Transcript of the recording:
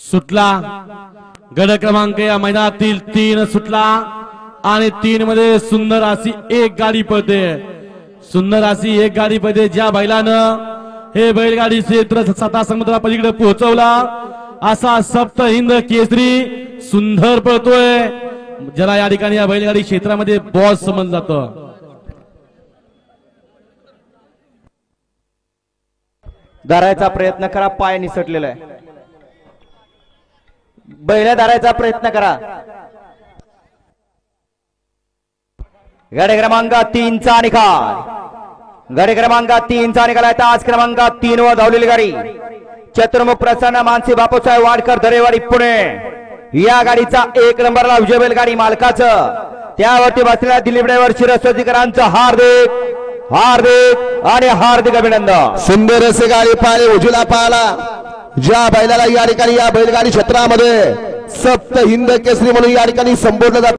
सुटला गड क्रमांक या मैदानातील 3 सुटला आणि 3 मध्ये सुंदर अशी एक गाडी पळते। सुंदर अशी एक गाडी पळते ज्या बैलानं हे बैलगाडी क्षेत्र 7 समुद्रा पलीकडे पोहोचवला असा सप्त हिंद केसरी सुंदर पळतोय ज्याला या ठिकाणी या बैलगाडी क्षेत्रामध्ये बॉस समजलं जातं। धरायचा प्रयत्न करा, पाय निसटलेला आहे, बैल धरायचा प्रयत्न करा। गाडी क्रमांक 3 चा निकाल, गाडी क्रमांक 3 चा निकाल आहे। तास क्रमांक 3 वर धावलेली गाडी चतुर्मुख प्रसन्न मानसी बापूसाहेब वाडकर दरेवाडी पुणे या गाडीचा 1 नंबरला विजय बैलगाडी मालकाचं त्यावरती बसलेल्या दिलीप ड्रायव्हर शिरस्वतीकरांचं हार्दिक हार्दिक आणि हार्दिक अभिनंदन। सुंदर असे गाडी पाहिली उजूला पाहिला ज्या बैलाला या ठिकाणी या बैलगाडी क्षेत्रामध्ये सप्त हिंद केसरी म्हणून या ठिकाणी संबोधलं जातं।